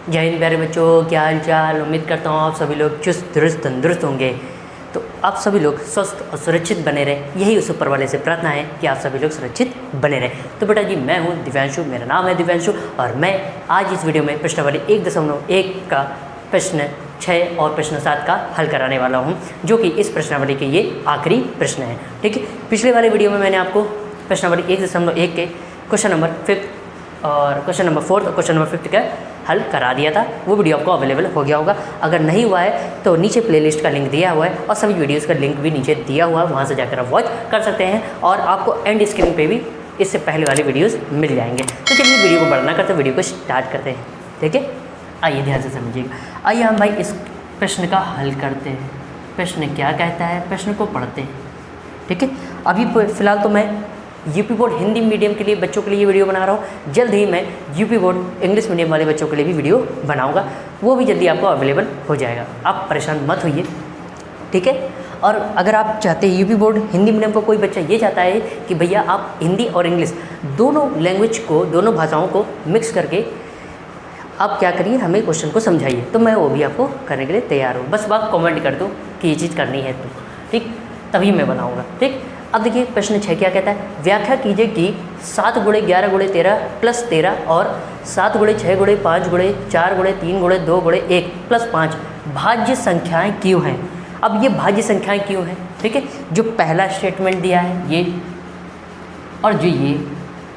जय हिंद प्यारे बच्चों, क्या हाल चाल। उम्मीद करता हूँ आप सभी लोग चुस्त दुरुस्त तंदुरुस्त होंगे। तो आप सभी लोग स्वस्थ और सुरक्षित बने रहें, यही उस ऊपर वाले से प्रार्थना है कि आप सभी लोग सुरक्षित बने रहें। तो बेटा जी, मैं हूँ दिव्यांशु, मेरा नाम है दिव्यांशु, और मैं आज इस वीडियो में प्रश्नावली 1.1 का प्रश्न 6 और प्रश्न 7 का हल कराने वाला हूँ, जो कि इस प्रश्नावली के ये आखिरी प्रश्न है। ठीक है, पिछले वाले वीडियो में मैंने आपको प्रश्नावली 1.1 के क्वेश्चन नंबर 5 और क्वेश्चन नंबर 4 और क्वेश्चन नंबर 5 का हल करा दिया था। वो वीडियो आपको अवेलेबल हो गया होगा। अगर नहीं हुआ है तो नीचे प्लेलिस्ट का लिंक दिया हुआ है और सभी वीडियोस का लिंक भी नीचे दिया हुआ है, वहाँ से जाकर आप वॉच कर सकते हैं और आपको एंड स्क्रीन पे भी इससे पहले वाले वीडियोस मिल जाएंगे। तो चलिए वीडियो को बढ़ना करते, वीडियो को स्टार्ट करते हैं। ठीक है, आइए ध्यान से समझिएगा। आइए हम भाई इस प्रश्न का हल करते हैं। प्रश्न क्या कहता है, प्रश्न को पढ़ते हैं। ठीक है, अभी फ़िलहाल तो मैं यूपी बोर्ड हिंदी मीडियम के लिए बच्चों के लिए ये वीडियो बना रहा हूँ। जल्द ही मैं यूपी बोर्ड इंग्लिश मीडियम वाले बच्चों के लिए भी वीडियो बनाऊँगा, वो भी जल्दी आपको अवेलेबल हो जाएगा। आप परेशान मत होइए, ठीक है। और अगर आप चाहते हैं यूपी बोर्ड हिंदी मीडियम को कोई बच्चा ये चाहता है कि भैया आप हिंदी और इंग्लिश दोनों लैंग्वेज को, दोनों भाषाओं को मिक्स करके आप क्या करिए, हमें क्वेश्चन को समझाइए, तो मैं वो भी आपको करने के लिए तैयार हूँ। बस आप कमेंट कर दो कि ये चीज़ करनी है तो, ठीक, तभी मैं बनाऊँगा। ठीक, अब देखिए प्रश्न 6 क्या कहता है। व्याख्या कीजिए कि 7 × 11 × 13 + 13 और 7 × 6 × 5 × 4 × 3 × 2 × 1 + 5 भाज्य संख्याएं क्यों हैं। अब ये भाज्य संख्याएं क्यों हैं, ठीक है। जो पहला स्टेटमेंट दिया है ये, और जो ये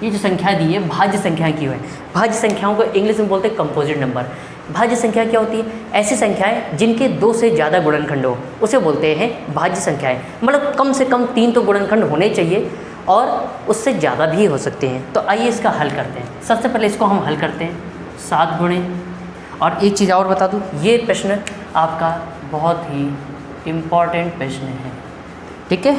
जो संख्या दी है भाज्य संख्याएं क्यों है। भाज्य संख्याओं को इंग्लिश में बोलते हैं कंपोजिट नंबर। भाज्य संख्या क्या होती है, ऐसी संख्याएं जिनके 2 से ज़्यादा गुणनखंड हो, उसे बोलते हैं भाज्य संख्याएं। मतलब कम से कम 3 तो गुणनखंड होने चाहिए और उससे ज़्यादा भी हो सकते हैं। तो आइए इसका हल करते हैं। सबसे पहले इसको हम हल करते हैं 7 गुणे। और एक चीज़ और बता दूँ, ये प्रश्न आपका बहुत ही इम्पॉर्टेंट प्रश्न है, ठीक है,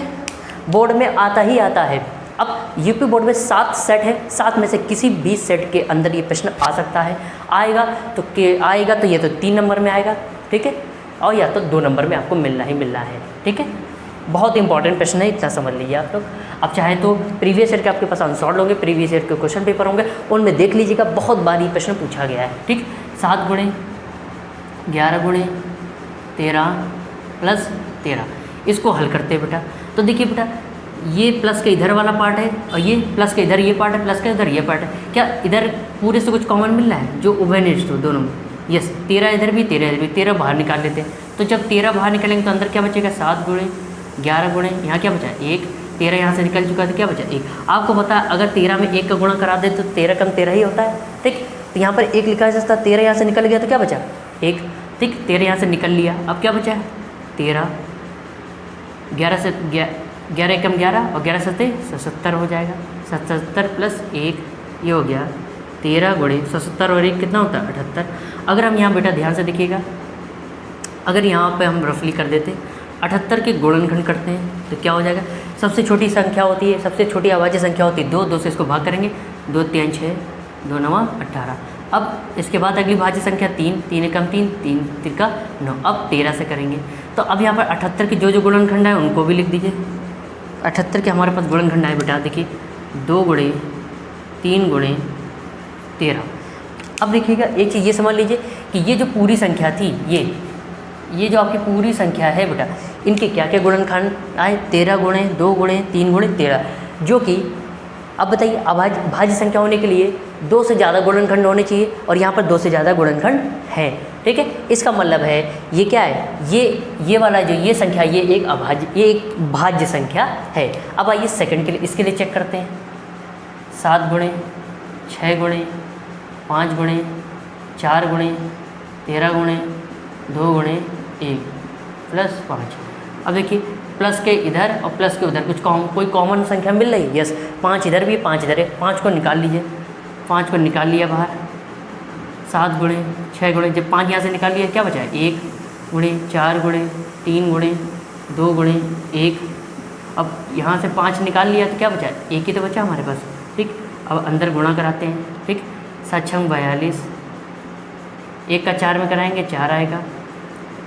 बोर्ड में आता ही आता है। अब यूपी बोर्ड में 7 सेट है, 7 में से किसी भी सेट के अंदर ये प्रश्न आ सकता है। आएगा तो ये तो 3 नंबर में आएगा, ठीक है, और या तो 2 नंबर में आपको मिलना ही मिलना है। ठीक है, बहुत इंपॉर्टेंट प्रश्न है, इतना समझ लीजिए आप लोग। अब चाहे तो प्रीवियस ईयर के आपके पास आंसर होंगे, प्रीवियस ईयर के क्वेश्चन पेपर होंगे, उनमें देख लीजिएगा, बहुत बार ये प्रश्न पूछा गया है। ठीक, 7 × 11 × 13 + 13 इसको हल करते हैं बेटा। तो देखिए बेटा, ये प्लस के इधर वाला पार्ट है और ये प्लस के इधर ये पार्ट है, प्लस के इधर ये पार्ट है। क्या इधर पूरे से कुछ कॉमन मिल रहा है, जो उभयनिष्ठ हो दोनों में? यस, 13 इधर भी 13 इधर भी, 13 बाहर निकाल लेते हैं। तो जब 13 बाहर निकालेंगे तो अंदर क्या बचेगा, 7 × 11 × यहाँ क्या बचा, 1। 13 यहाँ से निकल चुका तो क्या बचा, 1। आपको पता है अगर 13 में 1 का गुणा करा दे तो 13 कम 13 ही होता है। ठीक, तो यहाँ पर 1 लिखा है सस्ता, 13 यहाँ से निकल गया तो क्या बचा, 1। ठीक, 13 यहाँ से निकल लिया, अब क्या बचा, 13। 11 से 11 एकम 11 और 11 सत्ते 77 हो जाएगा। 77 + 1 ये हो गया 13 × 77 और 1 कितना होता है, 78। अगर हम यहाँ बेटा ध्यान से देखिएगा, अगर यहाँ पे हम रफली कर देते 78 के गुणनखंड करते हैं तो क्या हो जाएगा। सबसे छोटी संख्या होती है, सबसे छोटी अभाज्य संख्या होती है 2, 2 से इसको भाग करेंगे, 2 × 3 = 6, 2 × 9 = 18। अब इसके बाद अगली भाज्य संख्या 3, 3 एकम 3, 3 × 9। अब 13 से करेंगे तो अब यहाँ पर 78 के जो गुणनखंड है उनको भी लिख दीजिए। 78 के हमारे पास गुणनखंड है बेटा, देखिए 2 × 3 × 13। अब देखिएगा एक चीज़ ये समझ लीजिए कि ये जो पूरी संख्या थी, ये जो आपकी पूरी संख्या है बेटा, इनके क्या क्या गुणनखंड आए, 13 × 2 × 3 × 13, जो कि अब बताइए भाज्य संख्या होने के लिए 2 से ज़्यादा गुणनखंड होने चाहिए और यहाँ पर 2 से ज़्यादा गुणनखंड है। ठीक है, इसका मतलब है ये क्या है, ये वाला जो ये संख्या, ये एक भाज्य संख्या है। अब आइए सेकंड के लिए, इसके लिए चेक करते हैं। 7 × 6 × 5 × 4 × 13 × 2 × 1 + 5। अब देखिए प्लस के इधर और प्लस के उधर कोई कॉमन संख्या मिल रही है। यस, 5 इधर भी 5 इधर है, 5 को निकाल लीजिए। 5 को निकाल लिया बाहर। 7 × 6 × जब 5 यहाँ से निकाल लिया क्या बचा है, 1 × 4 × 3 × 2 × 1। अब यहाँ से 5 निकाल लिया तो क्या बचा, 1 ही तो बचा हमारे पास। ठीक, अब अंदर गुणा कराते हैं। ठीक, 7 × 6 = 42, 1 का 4 में कराएंगे 4 आएगा,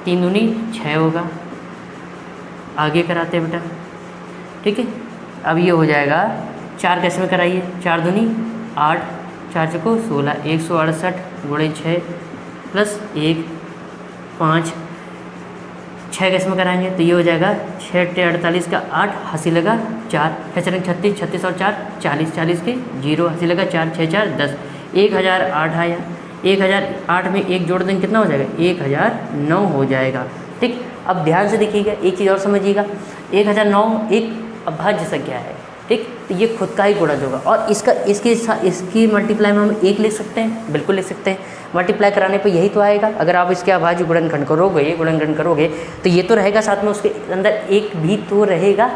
3 दूनी 6 होगा। आगे कराते हैं बेटा। ठीक है, अब ये हो जाएगा 4 कैसे में कराइए, 4 दूनी 8, 4 × 16, 168 × 6 प्लस 1 5 6 कैसे में कराएंगे तो ये हो जाएगा 6 × 48 का 8, हंसी लगा 4, 6 × 36, 36 और 4 40, 40 के 0, हंसी लगा 4, 6 4 10, 1008 आया। 1008 में 1 जोड़ देंगे कितना हो जाएगा 1009 हो जाएगा। ठीक, अब ध्यान से देखिएगा, एक चीज़ और समझिएगा, 1009 एक अभाज्य संख्या है। ठीक, तो ये खुद का ही गुणज होगा और इसकी मल्टीप्लाई में हम 1 लिख सकते हैं, बिल्कुल लिख सकते हैं। मल्टीप्लाई कराने पे यही तो आएगा। अगर आप इसके अभाज्य गुणनखंड करोगे तो ये तो रहेगा, साथ में उसके अंदर 1 भी तो रहेगा।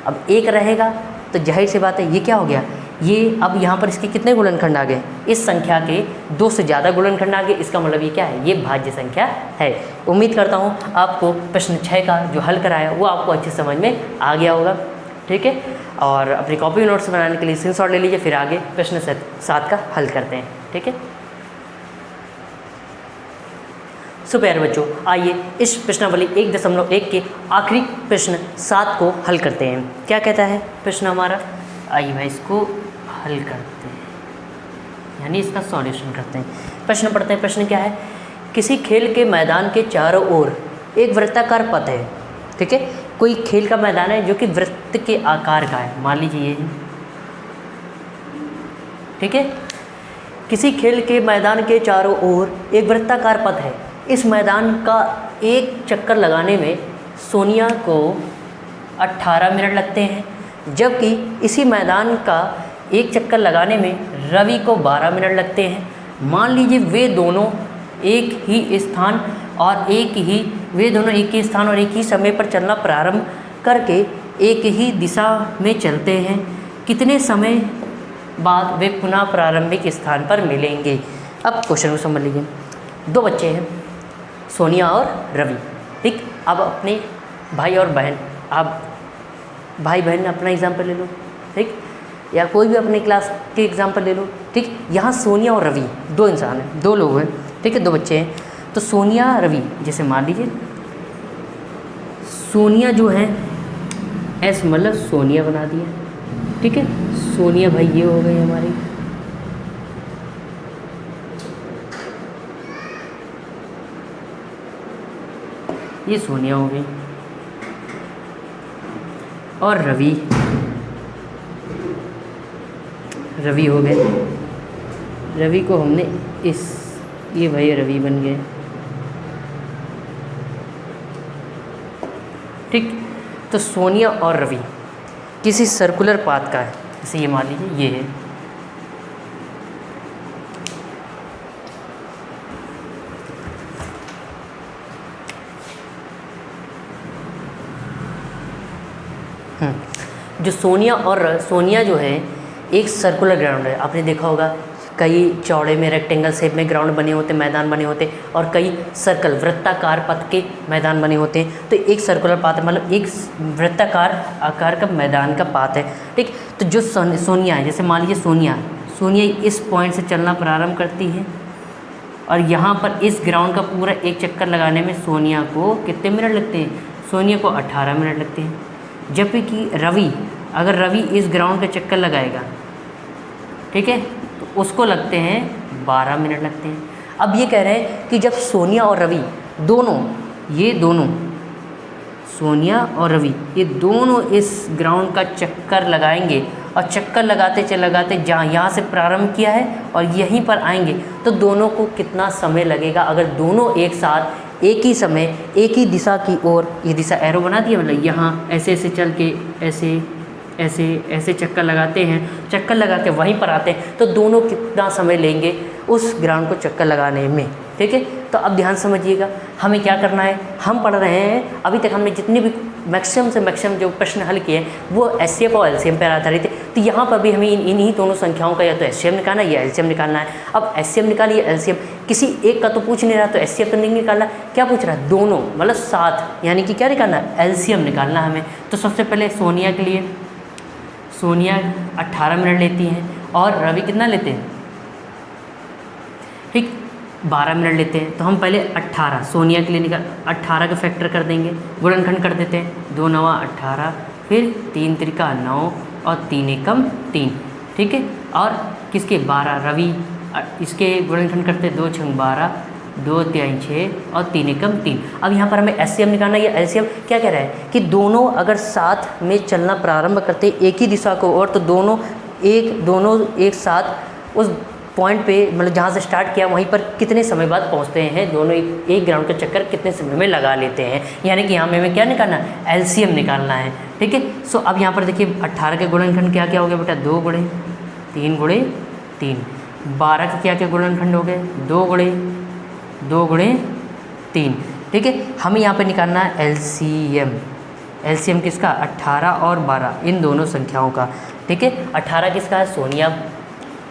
अब 1 रहेगा तो जाहिर सी बात है ये क्या हो गया, ये अब यहाँ पर इसके कितने गुणनखंड आ गए, इस संख्या के 2 से ज़्यादा गुणनखंड आ गए। इसका मतलब ये क्या है, ये भाज्य संख्या है। उम्मीद करता हूँ आपको प्रश्न 6 का जो हल कराया वो आपको अच्छे समझ में आ गया होगा। ठीक है, और अपनी कॉपी नोट्स बनाने के लिए स्क्रीनशॉट ले लीजिए, फिर आगे प्रश्न 7 का हल करते हैं। ठीक है, सो प्यारे बच्चों, आइए इस प्रश्नावली 1.1 के आखिरी प्रश्न 7 को हल करते हैं। क्या कहता है प्रश्न हमारा, आइए भाई इसको हल करते हैं, यानी इसका सॉल्यूशन करते हैं। प्रश्न पढ़ते हैं। प्रश्न क्या है, किसी खेल के मैदान के चारों ओर एक वृत्ताकार पथ है। ठीक है, कोई खेल का मैदान है जो कि वृत्त के आकार का है, मान लीजिए ये। ठीक है, किसी खेल के मैदान के चारों ओर एक वृत्ताकार पथ है। इस मैदान का एक चक्कर लगाने में सोनिया को 18 मिनट लगते हैं, जबकि इसी मैदान का एक चक्कर लगाने में रवि को 12 मिनट लगते हैं। मान लीजिए वे दोनों एक ही स्थान और एक ही समय पर चलना प्रारंभ करके एक ही दिशा में चलते हैं। कितने समय बाद वे पुनः प्रारंभिक स्थान पर मिलेंगे। अब क्वेश्चन को समझ लीजिए। 2 बच्चे हैं, सोनिया और रवि। ठीक, अब अपने भाई और बहन, आप भाई बहन अपना एग्जाम्पल ले लो। ठीक, या कोई भी अपने क्लास के एग्जाम्पल ले लो। ठीक, यहाँ सोनिया और रवि 2 इंसान हैं, 2 लोग हैं। ठीक है, 2 बच्चे हैं। तो सोनिया रवि, जैसे मान लीजिए सोनिया जो है एस मतलब सोनिया बना दिया। ठीक है, सोनिया भाई ये हो गई हमारी, ये सोनिया हो गई, और रवि हो गए। रवि को हमने ये भाई रवि बन गए। ठीक, तो सोनिया और रवि किसी सर्कुलर पाथ का है, जैसे ये मान लीजिए ये है। जो सोनिया जो है एक सर्कुलर ग्राउंड है। आपने देखा होगा कई चौड़े में रेक्टेंगल शेप में ग्राउंड बने होते, मैदान बने होते, और कई सर्कल वृत्ताकार पथ के मैदान बने होते हैं। तो एक सर्कुलर पाथ मतलब एक वृत्ताकार आकार का मैदान का पाथ है। ठीक, तो जो सोनिया है, जैसे मान लीजिए सोनिया इस पॉइंट से चलना प्रारंभ करती है और यहाँ पर इस ग्राउंड का पूरा एक चक्कर लगाने में सोनिया को कितने मिनट लगते हैं, सोनिया को 18 मिनट लगते हैं। जबकि अगर रवि इस ग्राउंड का चक्कर लगाएगा, ठीक है, तो उसको लगते हैं 12 मिनट लगते हैं। अब ये कह रहे हैं कि जब सोनिया और रवि सोनिया और रवि ये दोनों इस ग्राउंड का चक्कर लगाएंगे और चक्कर लगाते जहाँ यहाँ से प्रारंभ किया है और यहीं पर आएंगे, तो दोनों को कितना समय लगेगा। अगर दोनों एक साथ एक ही समय एक ही दिशा की ओर, ये दिशा एरो बना दिया, मतलब यहाँ ऐसे चल के ऐसे चक्कर लगाते हैं, चक्कर लगा के वहीं पर आते हैं, तो दोनों कितना समय लेंगे उस ग्राउंड को चक्कर लगाने में। ठीक है, तो अब ध्यान समझिएगा, हमें क्या करना है। हम पढ़ रहे हैं, अभी तक हमने जितने भी मैक्सिमम से मैक्सिमम जो प्रश्न हल किए वो एचसीएफ और एलसीएम पर आधारित है। तो यहाँ पर भी हमें इन्हीं दोनों संख्याओं का या तो एचसीएफ निकालना है या एलसीएम निकालना है। अब एचसीएफ निकालिए, एलसीएम किसी एक का तो पूछ नहीं रहा, तो एचसीएफ तो नहीं निकालना, क्या पूछ रहा है, दोनों मतलब साथ, यानी कि क्या निकालना है, एलसीएम निकालना है हमें। तो सबसे पहले सोनिया के लिए, सोनिया 18 मिनट लेती हैं और रवि कितना लेते हैं, ठीक 12 मिनट लेते हैं। तो हम पहले 18 सोनिया के लिए 18 का फैक्टर कर देंगे, गुणनखंड कर देते हैं। 2 9 18, फिर 3 3 9 और 3 एकम 3। ठीक है, और किसके 12 रवि, इसके गुणनखंड करते 2 6 12, 2 तिहाई 6 और 3 एकम 3। अब यहाँ पर हमें एचसीएम निकालना है। ये एलसीएम क्या कह रहा है कि दोनों अगर साथ में चलना प्रारंभ करते एक ही दिशा को और, तो दोनों एक साथ उस पॉइंट पे मतलब जहाँ से स्टार्ट किया वहीं पर कितने समय बाद पहुँचते हैं, दोनों एक ग्राउंड का चक्कर कितने समय में लगा लेते हैं। यानी कि यहाँ में हमें क्या निकालना है, एलसीएम निकालना है। ठीक है। सो अब यहाँ पर देखिए 18 के गुणनखंड क्या क्या हो गया बेटा, 2 गुणे 3 गुणे 3। 12 के क्या क्या गुणनखंड हो गए, 2 गुणे 3। ठीक है। हमें यहाँ पर निकालना है एलसीएम। एलसीएम किसका, 18 और 12 इन दोनों संख्याओं का। ठीक है। 18 किसका है, सोनिया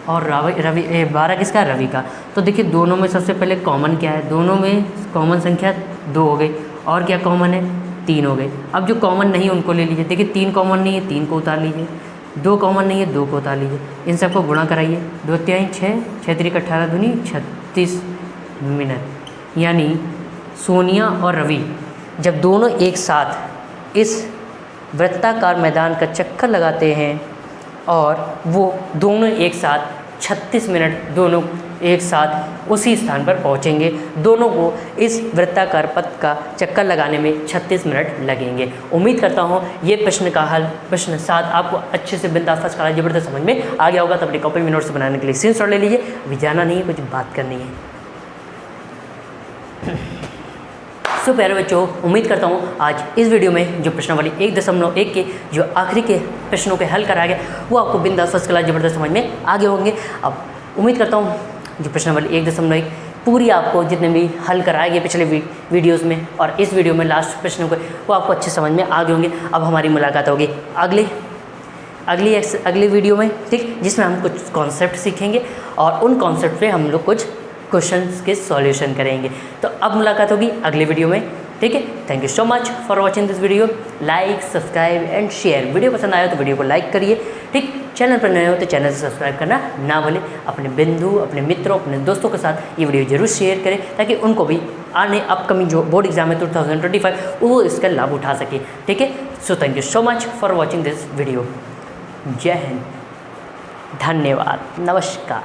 और रवि 12 किसका है, रवि का। तो देखिए दोनों में सबसे पहले कॉमन क्या है, दोनों में कॉमन संख्या 2 हो गई और क्या कॉमन है, 3 हो गई। अब जो कॉमन नहीं है उनको ले लीजिए। देखिए 3 कॉमन नहीं है, 3 को उतार लीजिए। 2 कॉमन नहीं है, 2 को उतार लीजिए। इन सबको गुणा कराइए। 2 तिहाई 6, 6 3 18 दूनी 36 मिनट। यानी सोनिया और रवि जब दोनों एक साथ इस वृत्ताकार मैदान का चक्कर लगाते हैं और वो दोनों एक साथ 36 मिनट दोनों एक साथ उसी स्थान पर पहुंचेंगे। दोनों को इस वृत्ताकार पथ का चक्कर लगाने में 36 मिनट लगेंगे। उम्मीद करता हूं ये प्रश्न का हल प्रश्न 7 आपको अच्छे से बिंदास फर्स्ट क्लास जबरदस्त समझ में आ गया होगा। तब अपनी कॉपी में नोट्स बनाने के लिए स्क्रीनशॉट ले लीजिए। अभी जाना नहीं है, कुछ बात करनी है। सो प्यारे बच्चों, उम्मीद करता हूँ आज इस वीडियो में जो प्रश्नावली 1.1 के जो आखिरी के प्रश्नों के हल कराया गया वो आपको बिंदास फर्स्ट क्लास जबरदस्त समझ में आगे होंगे। अब उम्मीद करता हूँ जो प्रश्नावली 1.1 पूरी आपको जितने भी हल कराए गए पिछले वीडियोज़ में और इस वीडियो में लास्ट प्रश्नों को वो आपको अच्छे समझ में आगे होंगे। अब हमारी मुलाकात होगी अगली वीडियो में, ठीक, जिसमें हम कुछ कॉन्सेप्ट सीखेंगे और उन कॉन्सेप्ट पे हम लोग कुछ क्वेश्चंस के सॉल्यूशन करेंगे। तो अब मुलाकात होगी अगले वीडियो में। ठीक है। Thank you so much for watching this video. Like, subscribe and share. Video पसंद आया तो वीडियो को लाइक करिए। ठीक, चैनल पर नए हो तो चैनल से सब्सक्राइब करना ना भूलें। अपने बिंदु, अपने मित्रों, अपने दोस्तों के साथ ये वीडियो जरूर शेयर करें ताकि उनको भी आने अपकमिंग जो बोर्ड एग्जाम है 2025 वो इसका लाभ उठा सके। ठीक है। So thank you so much for watching this video. जय हिंद, धन्यवाद, नमस्कार।